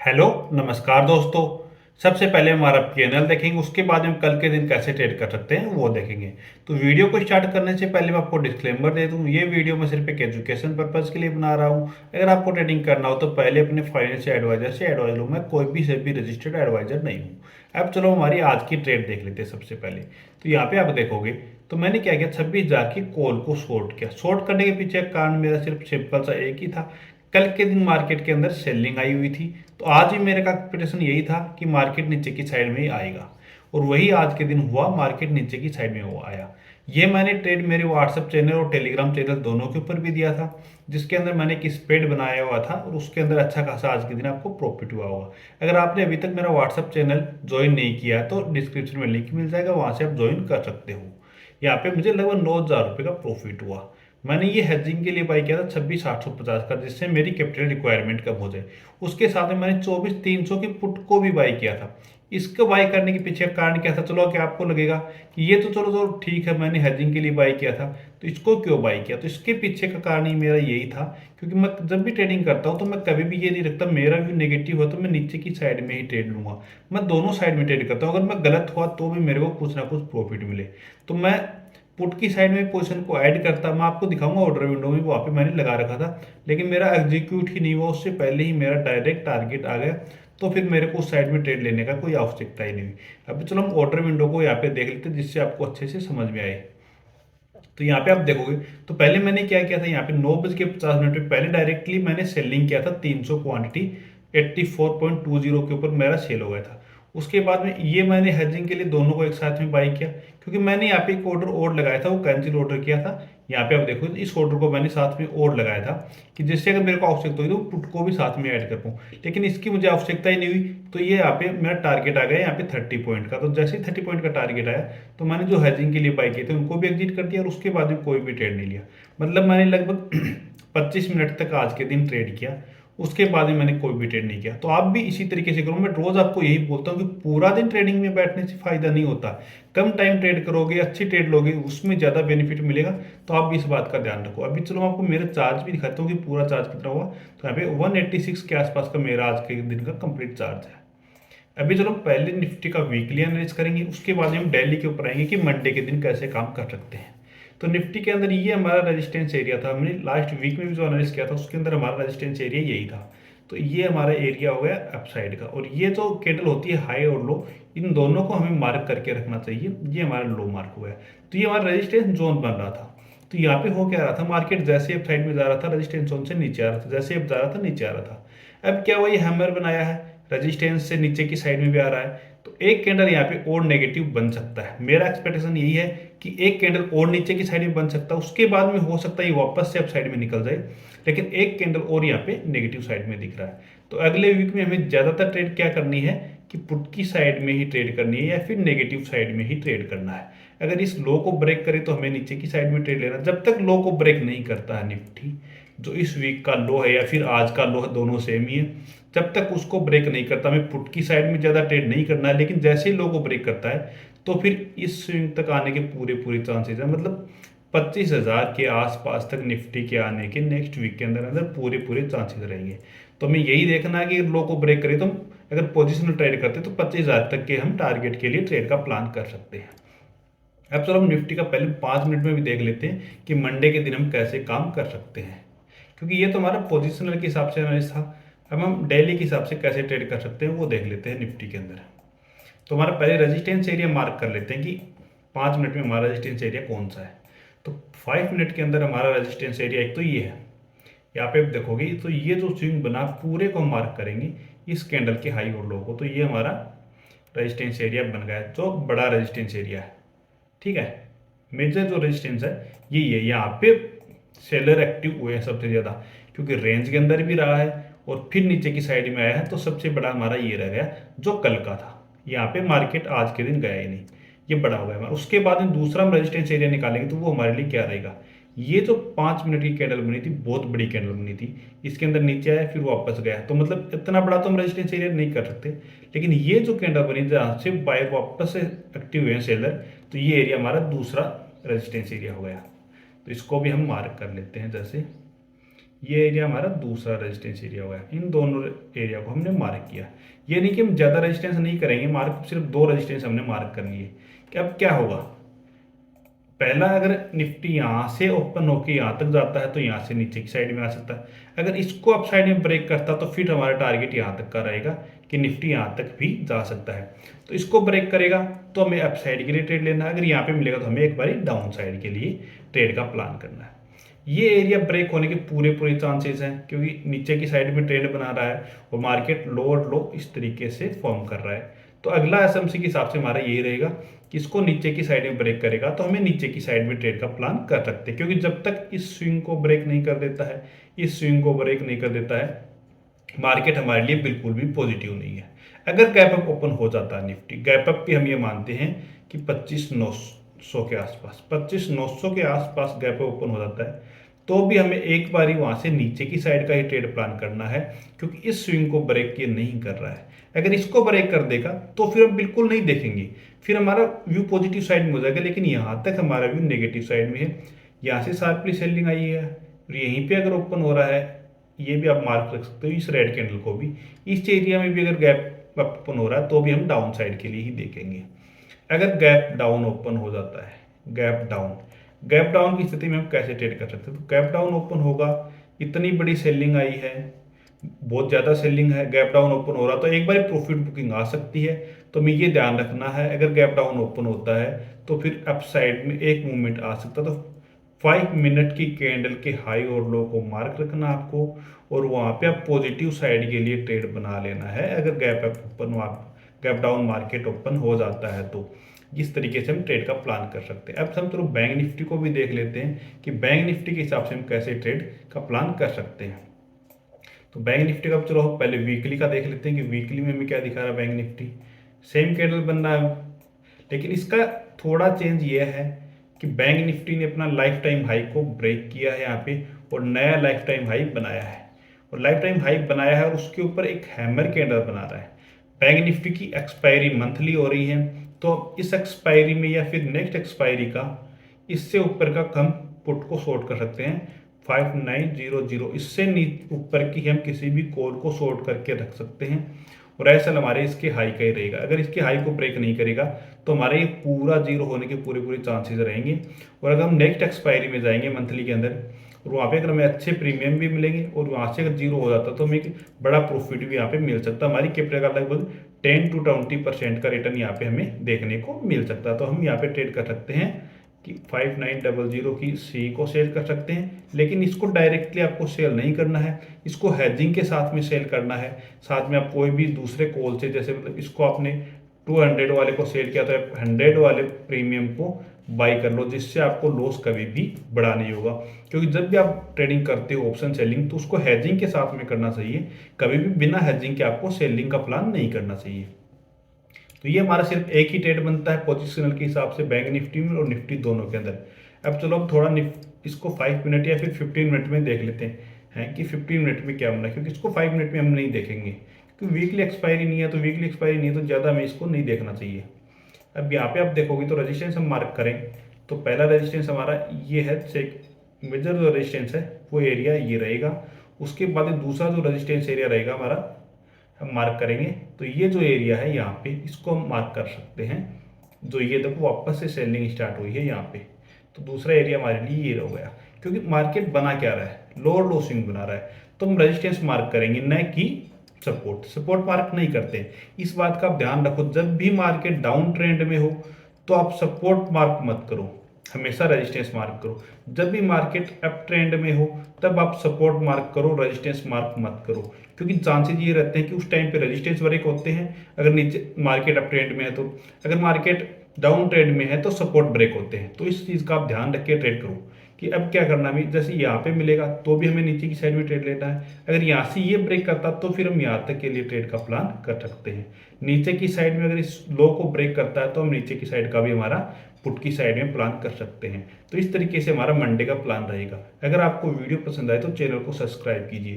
Hello, नमस्कार दोस्तों। सबसे पहले हमारा पीएनएल देखेंगे, उसके बाद हम कल के दिन कैसे ट्रेड कर सकते हैं वो देखेंगे। तो वीडियो को स्टार्ट करने से पहले मैं आपको डिस्क्लेमर दे दूं, ये वीडियो मैं सिर्फ एक एजुकेशन पर्पज़ के लिए बना रहा हूं। अगर आपको ट्रेडिंग करना हो तो पहले अपने फाइनेंशियल एडवाइजर से एडवाइस लो। मैं कोई भी सेबी रजिस्टर्ड एडवाइजर नहीं हूँ। अब चलो हमारी आज की ट्रेड देख लेते हैं। सबसे पहले तो यहाँ पे आप देखोगे तो मैंने क्या किया, 26,000 की कॉल को शॉर्ट किया। शॉर्ट करने के पीछे कारण मेरा सिर्फ सिंपल सा एक ही था, कल के दिन मार्केट के अंदर सेलिंग आई हुई थी। तो आज भी मेरे का एक्सपेक्टेशन यही था कि मार्केट नीचे की साइड में ही आएगा, और वही आज के दिन हुआ, मार्केट नीचे की साइड में वो आया। ये मैंने ट्रेड मेरे व्हाट्सएप चैनल और टेलीग्राम चैनल दोनों के ऊपर भी दिया था, जिसके अंदर मैंने एक स्प्रेड बनाया हुआ था, और उसके अंदर अच्छा खासा आज के दिन आपको प्रॉफिट हुआ होगा। अगर आपने अभी तक मेरा व्हाट्सएप चैनल ज्वाइन नहीं किया तो डिस्क्रिप्शन में लिंक मिल जाएगा, वहां से आप ज्वाइन कर सकते हो। यहाँ पे मुझे लगभग 9,000 रुपये का प्रॉफिट हुआ। मैंने ये हेजिंग के लिए बाई किया था 26,850 का, जिससे मेरी कैपिटल रिक्वायरमेंट कम हो जाए। उसके साथ में मैंने 24,300 की पुट को भी बाई किया था। इसको बाई करने के पीछे कारण क्या था? चलो क्या आपको लगेगा कि ये तो चलो तो ठीक है, मैंने हेजिंग के लिए बाई किया था, तो इसको क्यों बाई किया? तो इसके पीछे का कारण ही मेरा यही था, क्योंकि मैं जब भी ट्रेडिंग करता हूँ तो मैं कभी भी ये नहीं रखता मेरा व्यू नेगेटिव हो तो मैं नीचे की साइड में ही ट्रेड लूंगा। मैं दोनों साइड में ट्रेड करता हूँ। अगर मैं गलत हुआ तो भी मेरे को कुछ ना कुछ प्रॉफिट मिले, तो मैं पुट की साइड में पोजीशन को ऐड करता। मैं आपको दिखाऊंगा ऑर्डर विंडो में, वहाँ पे मैंने लगा रखा था, लेकिन मेरा एग्जीक्यूट ही नहीं हुआ, उससे पहले ही मेरा डायरेक्ट टारगेट आ गया। तो फिर मेरे को उस साइड में ट्रेड लेने का कोई आवश्यकता ही नहीं हुई। अब चलो हम ऑर्डर विंडो को यहाँ पे देख लेते हैं, जिससे आपको अच्छे से समझ में आए। तो यहाँ पे आप देखोगे तो पहले मैंने क्या किया था, यहाँ पे 9:50 पे पहले डायरेक्टली मैंने सेलिंग किया था 300 क्वांटिटी 84.20 के ऊपर मेरा सेल हो गया था। उसके बाद में ये मैंने हेजिंग के लिए दोनों को एक साथ में बाई किया, क्योंकि मैंने यहाँ पे एक ऑर्डर और लगाया था, वो कैंसिल ऑर्डर किया था। यहाँ पे आप देखो इस ऑर्डर को मैंने साथ में और लगाया था, कि जिससे अगर मेरे को आवश्यकता हुई तो पुट को भी साथ में ऐड कर पाऊँ, लेकिन इसकी मुझे आवश्यकता ही नहीं हुई। तो ये यहाँ पे मेरा टारगेट आ गया यहाँ पे 30 पॉइंट का। तो जैसे ही 30 पॉइंट का टारगेट आया तो मैंने जो हेजिंग के लिए बाई किए थे उनको भी एग्जिट कर दिया, और उसके बाद में कोई भी ट्रेड नहीं लिया। मतलब मैंने लगभग 25 मिनट तक आज के दिन ट्रेड किया, उसके बाद में मैंने कोई भी ट्रेड नहीं किया। तो आप भी इसी तरीके से करो। मैं रोज आपको यही बोलता हूँ कि पूरा दिन ट्रेडिंग में बैठने से फायदा नहीं होता। कम टाइम ट्रेड करोगे, अच्छी ट्रेड लोगे, उसमें ज़्यादा बेनिफिट मिलेगा। तो आप भी इस बात का ध्यान रखो। अभी चलो मैं आपको मेरा चार्ज भी दिखाता हूँ कि पूरा चार्ज कितना हुआ। तो यहाँ पे 186 के आसपास का मेरा आज के दिन का कंप्लीट चार्ज है। अभी चलो पहले निफ्टी का वीकली एनालिसिस करेंगे, उसके बाद हम डेली के ऊपर आएंगे कि मंडे के दिन कैसे काम कर सकते हैं। तो निफ्टी के अंदर ये हमारा रेजिस्टेंस एरिया था। हमने लास्ट वीक में भी जो एनालिसिस किया था उसके अंदर हमारा रेजिस्टेंस एरिया यही था। तो ये हमारा एरिया हो गया अपसाइड का, और ये जो कैंडल होती है हाई और लो, इन दोनों को हमें मार्क करके रखना चाहिए। ये हमारा लो मार्क हुआ है, तो ये हमारा रेजिस्टेंस जोन बन रहा था। तो यहाँ पे हो क्या रहा था, मार्केट जैसे अप साइड में जा रहा था रेजिस्टेंस जोन से नीचे आ रहा था, जैसे अब जा रहा था नीचे आ रहा था। अब क्या हुआ, ये हैमर बनाया है, रेजिस्टेंस से नीचे की साइड में भी आ रहा है। तो एक कैंडल यहाँ पे और नेगेटिव बन सकता है। मेरा एक्सपेक्टेशन यही है कि एक कैंडल और नीचे की साइड में बन सकता है, उसके बाद में हो सकता है ये वापस से अप साइड में निकल जाए, लेकिन एक कैंडल और यहाँ पे नेगेटिव साइड में दिख रहा है। तो अगले वीक में हमें ज़्यादातर ट्रेड क्या करनी है कि पुट की साइड में ही ट्रेड करनी है, या फिर नेगेटिव साइड में ही ट्रेड करना है। अगर इस लो को ब्रेक करे तो हमें नीचे की साइड में ट्रेड लेना। जब तक लो को ब्रेक नहीं करता है निफ्टी, जो इस वीक का लो है या फिर आज का लो है, दोनों सेम ही है, जब तक उसको ब्रेक नहीं करता हमें पुट की साइड में ज़्यादा ट्रेड नहीं करना है। लेकिन जैसे ही लो को ब्रेक करता है तो फिर इस स्विंग तक आने के पूरे पूरे चांसेस है। मतलब 25,000 के आसपास तक निफ्टी के आने के नेक्स्ट वीक के अंदर अंदर पूरे पूरे चांसेस रहेंगे। तो हमें यही देखना है कि लो को ब्रेक करें तो हम अगर पोजिशनल ट्रेड करते हैं तो 25,000 तक के हम टारगेट के लिए ट्रेड का प्लान कर सकते हैं। अब चलो हम निफ्टी का पहले 5 मिनट में भी देख लेते हैं कि मंडे के दिन हम कैसे काम कर सकते हैं, क्योंकि ये तो हमारा पोजिशनल के हिसाब से एनालिसिस था। अब हम डेली के हिसाब से कैसे ट्रेड कर सकते हैं वो देख लेते हैं निफ्टी के अंदर। तो हमारा पहले रेजिस्टेंस एरिया मार्क कर लेते हैं कि 5 मिनट में हमारा रेजिस्टेंस एरिया कौन सा है। तो 5 मिनट के अंदर हमारा रेजिस्टेंस एरिया एक तो ये है, यहाँ पे आप देखोगे तो ये जो स्विंग बना पूरे को मार्क करेंगे इस कैंडल के हाई और लो को। तो ये हमारा रेजिस्टेंस एरिया बन गया है, जो बड़ा रेजिस्टेंस एरिया है। ठीक है, मेजर जो रेजिस्टेंस है यही है। यहाँ पे सेलर एक्टिव हुए हैं सबसे ज़्यादा, क्योंकि रेंज के अंदर भी रहा है और फिर नीचे की साइड में आया है। तो सबसे बड़ा हमारा ये रह गया जो कल का था। यहाँ पे मार्केट आज के दिन गया ही नहीं, ये बड़ा हो गया हमारा। उसके बाद में दूसरा हम रेजिस्टेंस एरिया निकालेंगे तो वो हमारे लिए क्या रहेगा, ये जो 5 मिनट की कैंडल बनी थी, बहुत बड़ी कैंडल बनी थी, इसके अंदर नीचे आया फिर वापस गया। तो मतलब इतना बड़ा तो हम रेजिस्टेंस एरिया नहीं कर सकते, लेकिन ये जो कैंडल बनी जहाँ से बायर वापस से एक्टिव हुए हैं सेलर, तो ये एरिया हमारा दूसरा रेजिस्टेंस एरिया हो गया। तो इसको भी हम मार्क कर लेते हैं। जैसे ये एरिया हमारा दूसरा रेजिस्टेंस एरिया हो गया। इन दोनों एरिया को हमने मार्क किया। ये नहीं कि हम ज़्यादा रेजिस्टेंस नहीं करेंगे, मार्क सिर्फ 2 रेजिस्टेंस हमने मार्क कर लिए। कि अब क्या होगा, पहला अगर निफ्टी यहाँ से ओपन होकर यहाँ तक जाता है तो यहाँ से नीचे की साइड में आ सकता है। अगर इसको अप साइड में ब्रेक करता तो फिर हमारा टारगेट यहाँ तक का रहेगा कि निफ्टी यहाँ तक भी जा सकता है। तो इसको ब्रेक करेगा तो हमें अप साइड के लिए ट्रेड लेना है, अगर यहाँ पे मिलेगा तो हमें एक बार डाउन साइड के लिए ट्रेड का प्लान करना है। ये एरिया ब्रेक होने के पूरे पूरे चांसेस हैं, क्योंकि नीचे की साइड में ट्रेड बना रहा है और मार्केट लोअर लो इस तरीके से फॉर्म कर रहा है। तो अगला एसएमसी के हिसाब से हमारा यही रहेगा कि इसको नीचे की साइड में ब्रेक करेगा तो हमें नीचे की साइड में ट्रेड का प्लान कर सकते हैं, क्योंकि जब तक इस स्विंग को ब्रेक नहीं कर देता है, इस स्विंग को ब्रेक नहीं कर देता है, मार्केट हमारे लिए बिल्कुल भी पॉजिटिव नहीं है। अगर गैप अप ओपन हो जाता है निफ्टी, गैप अप भी हम ये मानते हैं कि 25,900 के आसपास, 25,900 के आसपास गैप अप ओपन हो जाता है, तो भी हमें एक बारी वहाँ से नीचे की साइड का ही ट्रेड प्लान करना है, क्योंकि इस स्विंग को ब्रेक ये नहीं कर रहा है। अगर इसको ब्रेक कर देगा तो फिर हम बिल्कुल नहीं देखेंगे, फिर हमारा व्यू पॉजिटिव साइड में हो जाएगा, लेकिन यहाँ तक हमारा व्यू नेगेटिव साइड में है। यहाँ से शार्पली सेलिंग आई है और यहीं पे अगर ओपन हो रहा है, ये भी आप मार्क रख सकते हो इस रेड कैंडल को भी, इस एरिया में भी अगर गैप ओपन हो रहा है तो भी हम डाउन साइड के लिए ही देखेंगे। अगर गैप डाउन ओपन हो जाता है, गैप डाउन की स्थिति में हम कैसे ट्रेड कर सकते हैं, तो गैप डाउन ओपन होगा, इतनी बड़ी सेलिंग आई है, बहुत ज़्यादा सेलिंग है, गैप डाउन ओपन हो रहा तो एक बार प्रॉफिट बुकिंग आ सकती है। तो हमें ये ध्यान रखना है, अगर गैप डाउन ओपन होता है तो फिर अप साइड में एक मूवमेंट आ सकता है। तो 5 मिनट की कैंडल के हाई और लो को मार्क रखना आपको, और वहाँ पे आप पॉजिटिव साइड के लिए ट्रेड बना लेना है। अगर गैप डाउन मार्केट ओपन हो जाता है तो इस तरीके से हम ट्रेड का प्लान कर सकते हैं। अब हम थोड़ा बैंक निफ्टी को भी देख लेते हैं कि बैंक निफ्टी के हिसाब से हम कैसे ट्रेड का प्लान कर सकते हैं। तो बैंक निफ्टी का चलो पहले वीकली का देख लेते हैं कि वीकली में हमें क्या दिखा रहा है। बैंक निफ्टी सेम कैंडल बन रहा है, लेकिन इसका थोड़ा चेंज ये है कि बैंक निफ्टी ने अपना लाइफ टाइम हाई को ब्रेक किया है यहाँ पे और नया लाइफ टाइम हाई बनाया है, और लाइफ टाइम हाई बनाया है और उसके ऊपर एक हैमर कैंडल बना रहा है। बैंक निफ्टी की एक्सपायरी मंथली हो रही है, तो इस एक्सपायरी में या फिर नेक्स्ट एक्सपायरी का इससे ऊपर का हम पुट को शॉर्ट कर सकते हैं 5900, इससे ऊपर की हम किसी भी कॉल को शॉर्ट करके रख सकते हैं, और ऐसा हमारे इसके हाई का ही रहेगा। अगर इसके हाई को ब्रेक नहीं करेगा तो हमारे ये पूरा जीरो होने के पूरे पूरे चांसेस रहेंगे। और अगर हम नेक्स्ट एक्सपायरी में जाएंगे मंथली के अंदर, और वहाँ पे अगर हमें अच्छे प्रीमियम भी मिलेंगे और वहाँ से अगर जीरो हो जाता तो हमें एक बड़ा प्रॉफिट भी यहाँ पे मिल सकता है। हमारी कैपिटल का लगभग 10 to 20% का रिटर्न यहाँ पे हमें देखने को मिल सकता है। तो हम यहाँ पे ट्रेड कर सकते हैं कि 5900 की सी को सेल कर सकते हैं, लेकिन इसको डायरेक्टली आपको सेल नहीं करना है, इसको हेजिंग के साथ में सेल करना है। साथ में आप कोई भी दूसरे कॉल से, जैसे मतलब इसको आपने 200 वाले को सेल किया तो 100 वाले प्रीमियम को बाई कर लो, जिससे आपको लॉस कभी भी बड़ा नहीं होगा। क्योंकि जब भी आप ट्रेडिंग करते हो ऑप्शन सेलिंग, तो उसको हेजिंग के साथ में करना चाहिए, कभी भी बिना हेजिंग के आपको सेलिंग का प्लान नहीं करना चाहिए। तो ये हमारा सिर्फ एक ही ट्रेड बनता है पोजिशनल के हिसाब से बैंक निफ्टी में और निफ्टी दोनों के अंदर। अब चलो अब थोड़ा इसको 5 मिनट या फिर 15 मिनट में देख लेते हैं कि 15 मिनट में क्या बना, क्योंकि इसको 5 मिनट में हम नहीं देखेंगे क्योंकि वीकली एक्सपायरी नहीं है। तो वीकली एक्सपायरी नहीं है तो ज़्यादा हमें इसको नहीं देखना चाहिए। अब यहाँ पे आप देखोगे तो रेजिस्टेंस हम मार्क करें तो पहला रेजिस्टेंस हमारा ये है, मेजर जो रेजिस्टेंस है वो एरिया ये रहेगा। उसके बाद दूसरा जो रेजिस्टेंस एरिया रहेगा हमारा, हम मार्क करेंगे तो ये जो एरिया है यहाँ पे, इसको हम मार्क कर सकते हैं। जो ये देखो वापस से सेलिंग स्टार्ट हुई है यहाँ पे, तो दूसरा एरिया हमारे लिए ये हो गया। क्योंकि मार्केट बना क्या रहा है, लोअर लो स्विंग बना रहा है, तो हम रेजिस्टेंस मार्क करेंगे, न कि सपोर्ट मार्क नहीं करते। इस बात का आप ध्यान रखो, जब भी मार्केट डाउन ट्रेंड में हो तो आप सपोर्ट मार्क मत करो, हमेशा रेजिस्टेंस मार्क करो। जब भी मार्केट अप ट्रेंड में हो तब आप सपोर्ट मार्क करो, रेजिस्टेंस मार्क मत करो, क्योंकि चांसेस ये रहते हैं कि उस टाइम पे रेजिस्टेंस ब्रेक होते हैं अगर नीचे मार्केट अप ट्रेंड में है तो, अगर मार्केट डाउन ट्रेंड में है तो सपोर्ट ब्रेक होते हैं। तो इस चीज़ का आप ध्यान रख के ट्रेड करो कि अब क्या करना है। जैसे यहाँ पे मिलेगा तो भी हमें नीचे की साइड में ट्रेड लेना है, अगर यहाँ से ये ब्रेक करता तो फिर हम यहाँ तक के लिए ट्रेड का प्लान कर सकते हैं। नीचे की साइड में अगर इस लो को ब्रेक करता है तो हम नीचे की साइड का भी हमारा पुट की साइड में प्लान कर सकते हैं। तो इस तरीके से हमारा मंडे का प्लान रहेगा। अगर आपको वीडियो पसंद आए तो चैनल को सब्सक्राइब कीजिए।